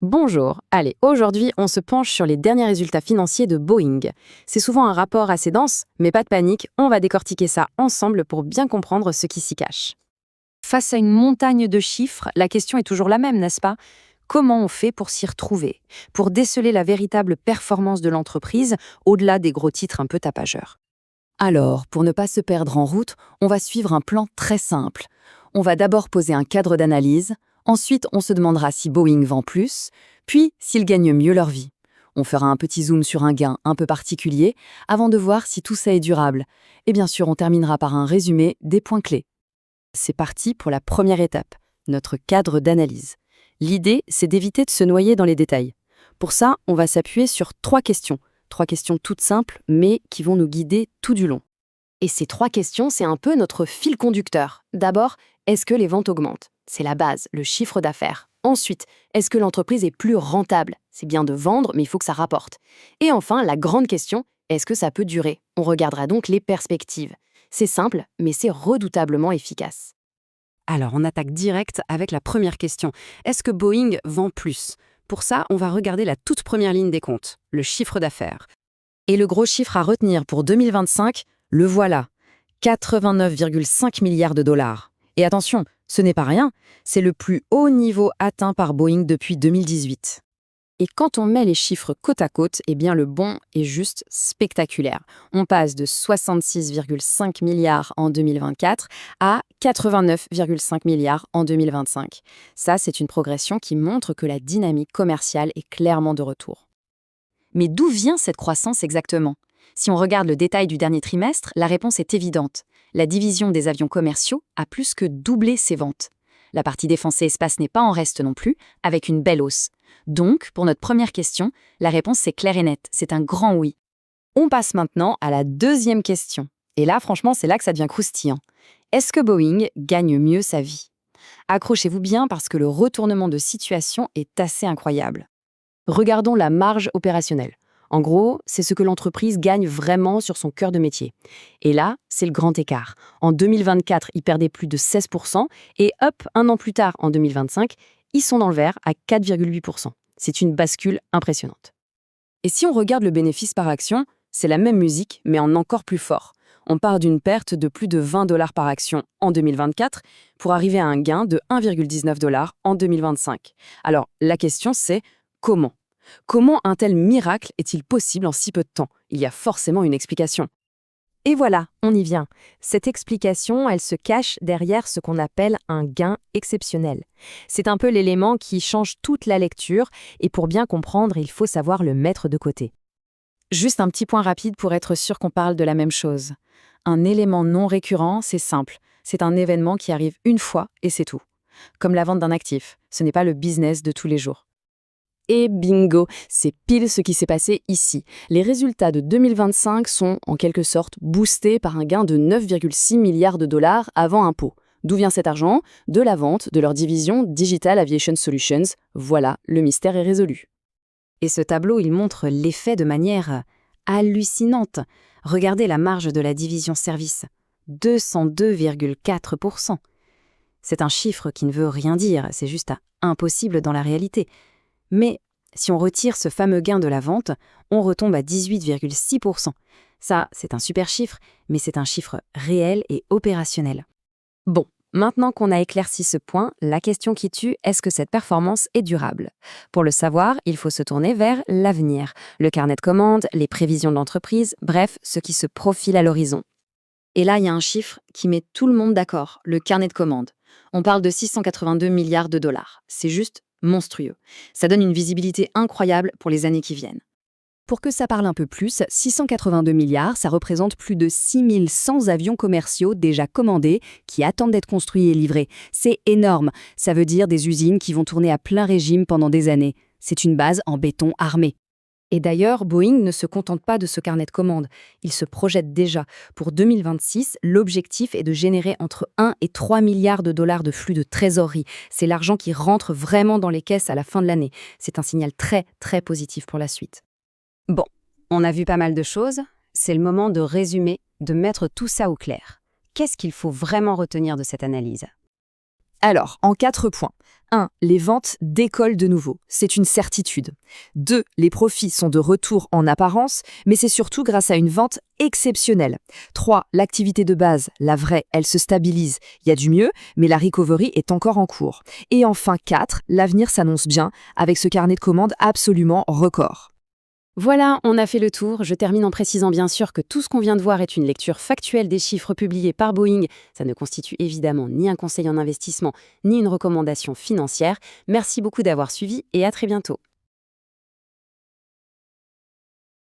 Bonjour, allez, aujourd'hui on se penche sur les derniers résultats financiers de Boeing. C'est souvent un rapport assez dense, mais pas de panique, on va décortiquer ça ensemble pour bien comprendre ce qui s'y cache. Face à une montagne de chiffres, la question est toujours la même, n'est-ce pas? Comment on fait pour s'y retrouver, pour déceler la véritable performance de l'entreprise au-delà des gros titres un peu tapageurs? Alors, pour ne pas se perdre en route, on va suivre un plan très simple. On va d'abord poser un cadre d'analyse, ensuite on se demandera si Boeing vend plus, puis s'ils gagnent mieux leur vie. On fera un petit zoom sur un gain un peu particulier avant de voir si tout ça est durable. Et bien sûr, on terminera par un résumé des points clés. C'est parti pour la première étape, notre cadre d'analyse. L'idée, c'est d'éviter de se noyer dans les détails. Pour ça, on va s'appuyer sur trois questions toutes simples, mais qui vont nous guider tout du long. Et ces trois questions, c'est un peu notre fil conducteur. D'abord, est-ce que les ventes augmentent? C'est la base, le chiffre d'affaires. Ensuite, est-ce que l'entreprise est plus rentable? C'est bien de vendre, mais il faut que ça rapporte. Et enfin, la grande question, est-ce que ça peut durer? On regardera donc les perspectives. C'est simple, mais c'est redoutablement efficace. Alors, on attaque direct avec la première question. Est-ce que Boeing vend plus? Pour ça, on va regarder la toute première ligne des comptes, le chiffre d'affaires. Et le gros chiffre à retenir pour 2025, le voilà, 89,5 milliards de dollars. Et attention, ce n'est pas rien, c'est le plus haut niveau atteint par Boeing depuis 2018. Et quand on met les chiffres côte à côte, eh bien le bond est juste spectaculaire. On passe de 66,5 milliards en 2024 à 89,5 milliards en 2025. Ça, c'est une progression qui montre que la dynamique commerciale est clairement de retour. Mais d'où vient cette croissance exactement? Si on regarde le détail du dernier trimestre, la réponse est évidente. La division des avions commerciaux a plus que doublé ses ventes. La partie défense et espace n'est pas en reste non plus, avec une belle hausse. Donc, pour notre première question, la réponse est claire et nette, c'est un grand oui. On passe maintenant à la deuxième question. Et là, franchement, c'est là que ça devient croustillant. Est-ce que Boeing gagne mieux sa vie? Accrochez-vous bien parce que le retournement de situation est assez incroyable. Regardons la marge opérationnelle. En gros, c'est ce que l'entreprise gagne vraiment sur son cœur de métier. Et là, c'est le grand écart. En 2024, ils perdaient plus de 16%, et hop, un an plus tard, en 2025, ils sont dans le vert à 4,8%. C'est une bascule impressionnante. Et si on regarde le bénéfice par action, c'est la même musique, mais en encore plus fort. On part d'une perte de plus de 20 dollars par action en 2024 pour arriver à un gain de 1,19 dollars en 2025. Alors, la question c'est comment? Comment un tel miracle est-il possible en si peu de temps? Il y a forcément une explication. Et voilà, on y vient. Cette explication, elle se cache derrière ce qu'on appelle un gain exceptionnel. C'est un peu l'élément qui change toute la lecture, et pour bien comprendre, il faut savoir le mettre de côté. Juste un petit point rapide pour être sûr qu'on parle de la même chose. Un élément non récurrent, c'est simple. C'est un événement qui arrive une fois et c'est tout. Comme la vente d'un actif, ce n'est pas le business de tous les jours. Et bingo, c'est pile ce qui s'est passé ici. Les résultats de 2025 sont, en quelque sorte, boostés par un gain de 9,6 milliards de dollars avant impôt. D'où vient cet argent? De la vente de leur division Digital Aviation Solutions. Voilà, le mystère est résolu. Et ce tableau, il montre l'effet de manière hallucinante. Regardez la marge de la division service, 202,4%. C'est un chiffre qui ne veut rien dire, c'est juste impossible dans la réalité. Mais si on retire ce fameux gain de la vente, on retombe à 18,6%. Ça, c'est un super chiffre, mais c'est un chiffre réel et opérationnel. Bon, maintenant qu'on a éclairci ce point, la question qui tue, est-ce que cette performance est durable? Pour le savoir, il faut se tourner vers l'avenir, le carnet de commandes, les prévisions de l'entreprise, bref, ce qui se profile à l'horizon. Et là, il y a un chiffre qui met tout le monde d'accord, le carnet de commandes. On parle de 682 milliards de dollars. C'est juste monstrueux. Ça donne une visibilité incroyable pour les années qui viennent. Pour que ça parle un peu plus, 682 milliards, ça représente plus de 6100 avions commerciaux déjà commandés qui attendent d'être construits et livrés. C'est énorme. Ça veut dire des usines qui vont tourner à plein régime pendant des années. C'est une base en béton armé. Et d'ailleurs, Boeing ne se contente pas de ce carnet de commandes. Il se projette déjà. Pour 2026, l'objectif est de générer entre 1 et 3 milliards de dollars de flux de trésorerie. C'est l'argent qui rentre vraiment dans les caisses à la fin de l'année. C'est un signal très, très positif pour la suite. Bon, on a vu pas mal de choses. C'est le moment de résumer, de mettre tout ça au clair. Qu'est-ce qu'il faut vraiment retenir de cette analyse? Alors, en 4 points. 1. Les ventes décollent de nouveau. C'est une certitude. 2. Les profits sont de retour en apparence, mais c'est surtout grâce à une vente exceptionnelle. 3. L'activité de base, la vraie, elle se stabilise. Il y a du mieux, mais la recovery est encore en cours. Et enfin 4. L'avenir s'annonce bien, avec ce carnet de commandes absolument record. Voilà, on a fait le tour. Je termine en précisant bien sûr que tout ce qu'on vient de voir est une lecture factuelle des chiffres publiés par Boeing. Ça ne constitue évidemment ni un conseil en investissement, ni une recommandation financière. Merci beaucoup d'avoir suivi et à très bientôt.